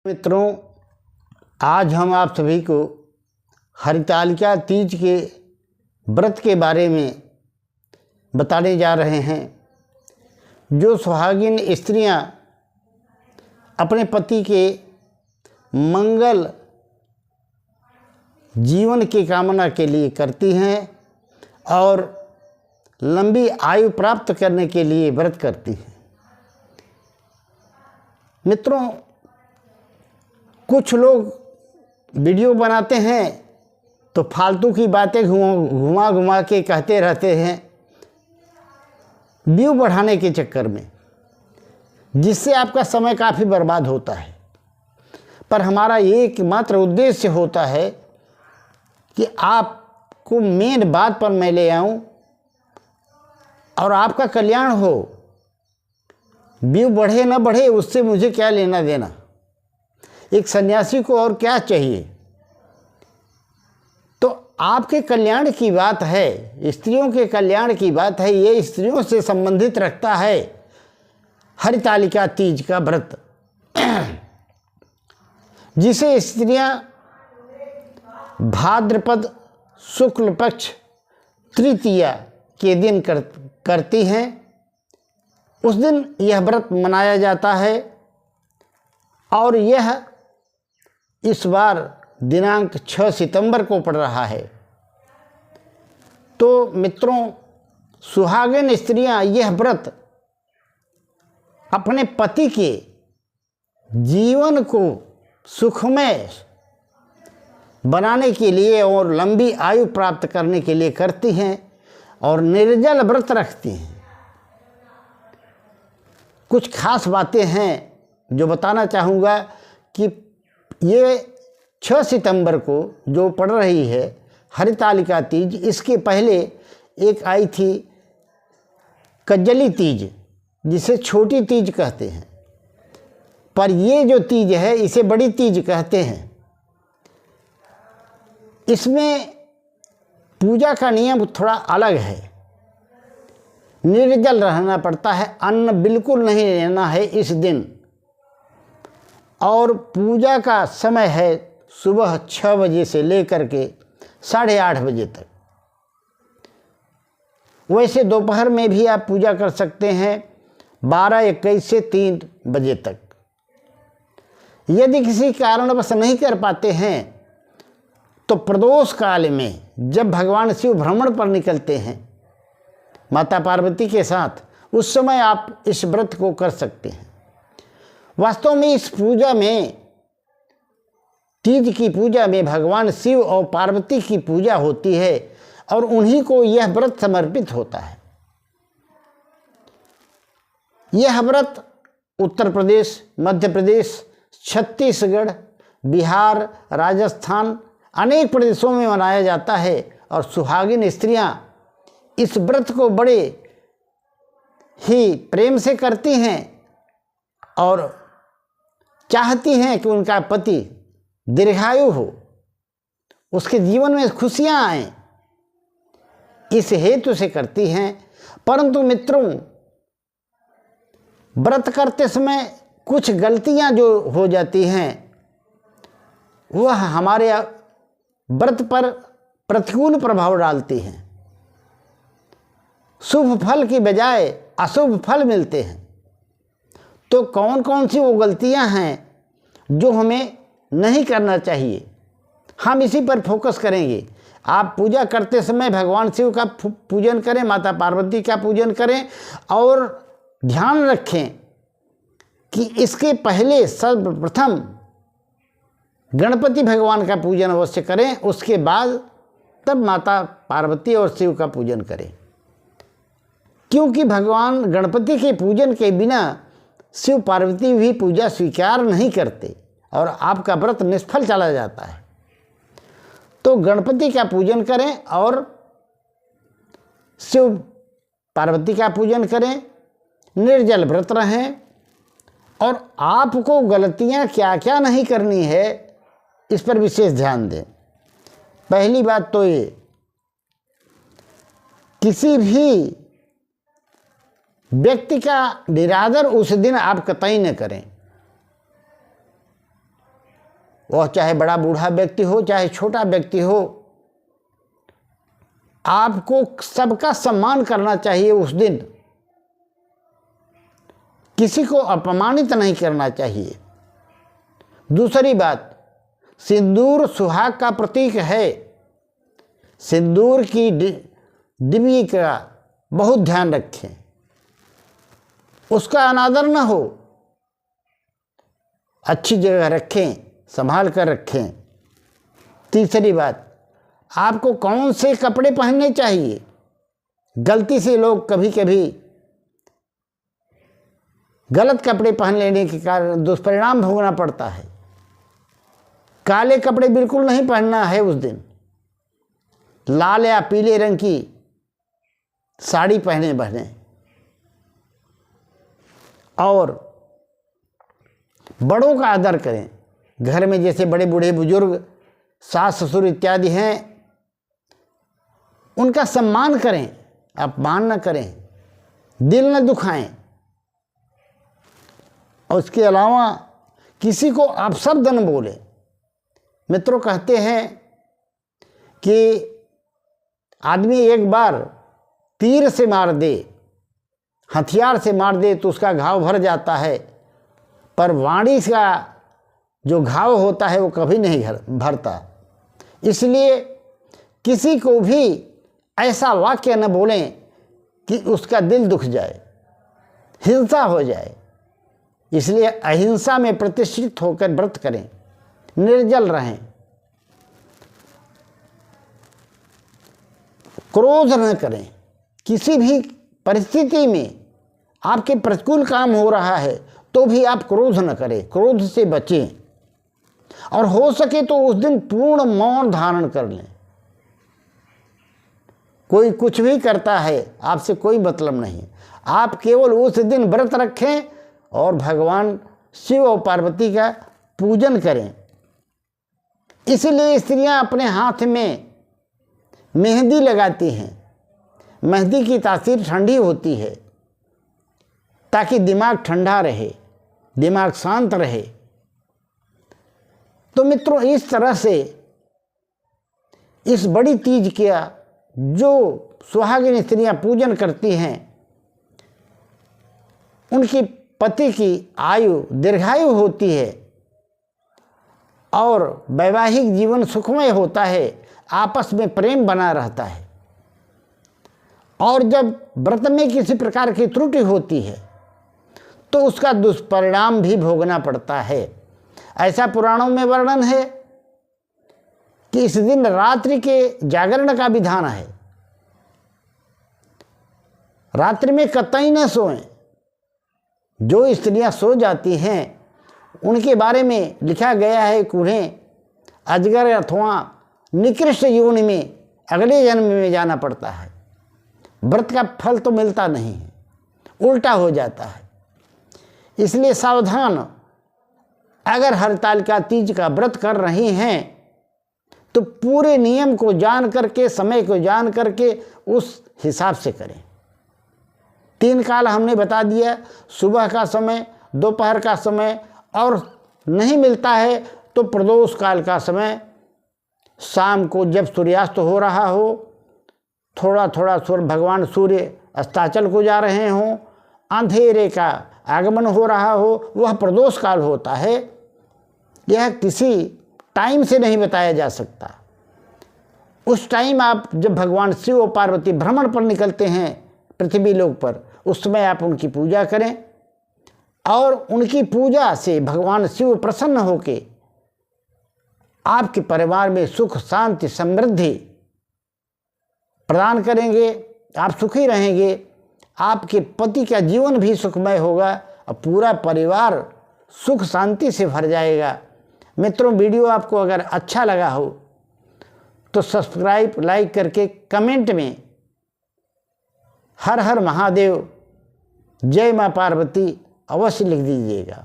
मित्रों, आज हम आप सभी को हरितालिका तीज के व्रत के बारे में बताने जा रहे हैं। जो सुहागिन स्त्रियां अपने पति के मंगल जीवन की कामना के लिए करती हैं और लंबी आयु प्राप्त करने के लिए व्रत करती हैं। मित्रों, कुछ लोग वीडियो बनाते हैं तो फालतू की बातें घुमा घुमा के कहते रहते हैं व्यू बढ़ाने के चक्कर में, जिससे आपका समय काफ़ी बर्बाद होता है। पर हमारा एकमात्र उद्देश्य होता है कि आपको मेन बात पर मैं ले आऊं और आपका कल्याण हो। व्यू बढ़े न बढ़े उससे मुझे क्या लेना देना। एक सन्यासी को और क्या चाहिए। तो आपके कल्याण की बात है, स्त्रियों के कल्याण की बात है। ये स्त्रियों से संबंधित रखता है हरितालिका तीज का व्रत, जिसे स्त्रियां भाद्रपद शुक्ल पक्ष तृतीया के दिन करती हैं। उस दिन यह व्रत मनाया जाता है और यह इस बार दिनांक 6 सितंबर को पड़ रहा है। तो मित्रों, सुहागिन स्त्रियां यह व्रत अपने पति के जीवन को सुखमय बनाने के लिए और लंबी आयु प्राप्त करने के लिए करती हैं और निर्जल व्रत रखती हैं। कुछ खास बातें हैं जो बताना चाहूँगा कि ये 6 सितंबर को जो पड़ रही है हरितालिका तीज, इसके पहले एक आई थी कज्जली तीज, जिसे छोटी तीज कहते हैं। पर ये जो तीज है इसे बड़ी तीज कहते हैं। इसमें पूजा का नियम थोड़ा अलग है। निर्जल रहना पड़ता है, अन्न बिल्कुल नहीं लेना है इस दिन। और पूजा का समय है सुबह 6 बजे से लेकर के 8:30 बजे तक। वैसे दोपहर में भी आप पूजा कर सकते हैं 12:21 से 3 बजे तक। यदि किसी कारणवश नहीं कर पाते हैं तो प्रदोष काल में, जब भगवान शिव भ्रमण पर निकलते हैं माता पार्वती के साथ, उस समय आप इस व्रत को कर सकते हैं। वास्तव में इस पूजा में, तीज की पूजा में भगवान शिव और पार्वती की पूजा होती है और उन्हीं को यह व्रत समर्पित होता है। यह व्रत उत्तर प्रदेश, मध्य प्रदेश, छत्तीसगढ़, बिहार, राजस्थान अनेक प्रदेशों में मनाया जाता है और सुहागिन स्त्रियां इस व्रत को बड़े ही प्रेम से करती हैं और चाहती हैं कि उनका पति दीर्घायु हो, उसके जीवन में खुशियां आएं, इस हेतु से करती हैं। परंतु मित्रों, व्रत करते समय कुछ गलतियां जो हो जाती हैं वह हमारे व्रत पर प्रतिकूल प्रभाव डालती हैं। शुभ फल की बजाय अशुभ फल मिलते हैं। तो कौन कौन सी वो गलतियां हैं जो हमें नहीं करना चाहिए, हम इसी पर फोकस करेंगे। आप पूजा करते समय भगवान शिव का पूजन करें, माता पार्वती का पूजन करें और ध्यान रखें कि इसके पहले सर्वप्रथम गणपति भगवान का पूजन अवश्य करें, उसके बाद तब माता पार्वती और शिव का पूजन करें। क्योंकि भगवान गणपति के पूजन के बिना शिव पार्वती भी पूजा स्वीकार नहीं करते और आपका व्रत निष्फल चला जाता है। तो गणपति का पूजन करें और शिव पार्वती का पूजन करें, निर्जल व्रत रहें। और आपको गलतियां क्या क्या नहीं करनी है इस पर विशेष ध्यान दें। पहली बात तो ये, किसी भी व्यक्ति का निरादर उस दिन आप कतई न करें। वह चाहे बड़ा बूढ़ा व्यक्ति हो चाहे छोटा व्यक्ति हो, आपको सबका सम्मान करना चाहिए उस दिन। किसी को अपमानित नहीं करना चाहिए। दूसरी बात, सिंदूर सुहाग का प्रतीक है। सिंदूर की डिब्बी का बहुत ध्यान रखें, उसका अनादर न हो, अच्छी जगह रखें, संभाल कर रखें। तीसरी बात, आपको कौन से कपड़े पहनने चाहिए। गलती से लोग कभी कभी गलत कपड़े पहन लेने के कारण दुष्परिणाम भोगना पड़ता है। काले कपड़े बिल्कुल नहीं पहनना है उस दिन। लाल या पीले रंग की साड़ी पहने बहने, और बड़ों का आदर करें। घर में जैसे बड़े बूढ़े बुजुर्ग, सास ससुर इत्यादि हैं, उनका सम्मान करें, अपमान न करें, दिल न दुखाएं। और उसके अलावा किसी को अपशब्द न बोले। मित्रों, कहते हैं कि आदमी एक बार तीर से मार दे, हथियार से मार दे तो उसका घाव भर जाता है, पर वाणी का जो घाव होता है वो कभी नहीं भरता। इसलिए किसी को भी ऐसा वाक्य न बोलें कि उसका दिल दुख जाए, हिंसा हो जाए। इसलिए अहिंसा में प्रतिष्ठित होकर व्रत करें, निर्जल रहें, क्रोध न करें। किसी भी परिस्थिति में आपके प्रतिकूल काम हो रहा है तो भी आप क्रोध न करें, क्रोध से बचें। और हो सके तो उस दिन पूर्ण मौन धारण कर लें। कोई कुछ भी करता है, आपसे कोई मतलब नहीं। आप केवल उस दिन व्रत रखें और भगवान शिव और पार्वती का पूजन करें। इसलिए स्त्रियां अपने हाथ में मेहंदी लगाती हैं। मेहंदी की तासीर ठंडी होती है ताकि दिमाग ठंडा रहे, दिमाग शांत रहे। तो मित्रों, इस तरह से इस बड़ी तीज का जो सुहागिन स्त्रियां पूजन करती हैं, उनकी पति की आयु दीर्घायु होती है और वैवाहिक जीवन सुखमय होता है, आपस में प्रेम बना रहता है। और जब व्रत में किसी प्रकार की त्रुटि होती है तो उसका दुष्परिणाम भी भोगना पड़ता है। ऐसा पुराणों में वर्णन है कि इस दिन रात्रि के जागरण का विधान है। रात्रि में कतई न सोएं। जो स्त्रियां सो जाती हैं उनके बारे में लिखा गया है कि उन्हें अजगर अथवा निकृष्ट योनि में अगले जन्म में जाना पड़ता है। व्रत का फल तो मिलता नहीं है, उल्टा हो जाता है। इसलिए सावधान। अगर हरतालिका तीज का व्रत कर रही हैं तो पूरे नियम को जान करके, समय को जान करके उस हिसाब से करें। 3 काल हमने बता दिया, सुबह का समय, दोपहर का समय, और नहीं मिलता है तो प्रदोष काल का समय, शाम को जब सूर्यास्त हो रहा हो, थोड़ा थोड़ा भगवान सूर्य अस्ताचल को जा रहे हों, अंधेरे का आगमन हो रहा हो, वह प्रदोष काल होता है। यह किसी टाइम से नहीं बताया जा सकता। उस टाइम आप जब भगवान शिव और पार्वती भ्रमण पर निकलते हैं पृथ्वी लोक पर, उस समय आप उनकी पूजा करें और उनकी पूजा से भगवान शिव प्रसन्न होके आपके परिवार में सुख शांति समृद्धि प्रदान करेंगे। आप सुखी रहेंगे, आपके पति का जीवन भी सुखमय होगा और पूरा परिवार सुख शांति से भर जाएगा। मित्रों, वीडियो आपको अगर अच्छा लगा हो तो सब्सक्राइब, लाइक करके कमेंट में हर हर महादेव, जय मां पार्वती अवश्य लिख दीजिएगा।